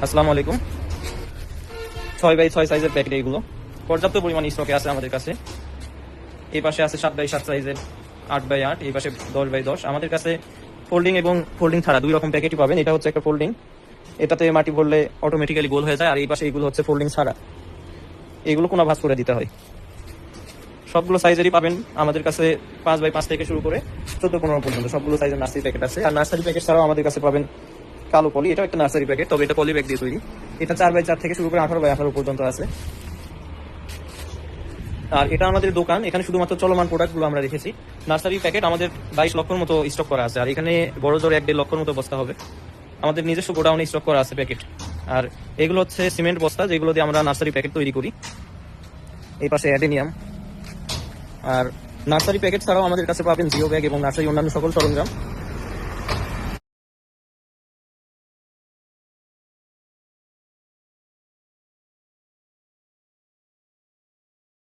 আসসালামু আলাইকুম। 6x6 সাইজের প্যাকেট এগুলো পর্যাপ্ত পরিমাণ স্টকে আছে আমাদের কাছে। এই পাশে আছে 7x7 সাইজের 8x8, এই পাশে 10x10। আমাদের কাছে ফোল্ডিং এবং ফোল্ডিং ছাড়া দুই রকম প্যাকেটই পাবেন। এটা হচ্ছে একটা ফোল্ডিং, এটাতে মাটি ভরলে অটোমেটিক্যালি গোল হয়ে যায়, আর এই পাশে এগুলো হচ্ছে ফোল্ডিং ছাড়া, এগুলো কোনো ভাঁজ করে দিতে হয়। সবগুলো সাইজেরই পাবেন আমাদের কাছে, 5x5 থেকে শুরু করে 14-15 পর্যন্ত সবগুলো সাইজের নার্সারি প্যাকেট আছে। আর নার্সারি প্যাকেট ছাড়াও আমাদের কাছে পাবেন কালো পলি, এটাও একটা নার্সারি প্যাকেট, তবে এটা পলি ব্যাগ দিয়ে তৈরি। এটা 4x4 থেকে শুরু করে 18x18 পর্যন্ত আছে। আর এটা আমাদের দোকান, এখানে শুধুমাত্র চলমান প্রোডাক্টগুলো আমরা রেখেছি। নার্সারি প্যাকেট আমাদের 22 লক্ষর মতো স্টক করা আছে, আর এখানে বড় জোর 1-1.5 লক্ষর মতো বস্তা হবে। আমাদের নিজস্ব গোডাউনে স্টক করা আছে প্যাকেট। আর এগুলো হচ্ছে সিমেন্ট বস্তা, যেগুলো দিয়ে আমরা নার্সারি প্যাকেট তৈরি করি। এই পাশে অ্যাডেনিয়াম। আর নার্সারি প্যাকেট ছাড়াও আমাদের কাছে পাবেন জিও ব্যাগ এবং নার্সারি অন্যান্য সকল সরঞ্জাম।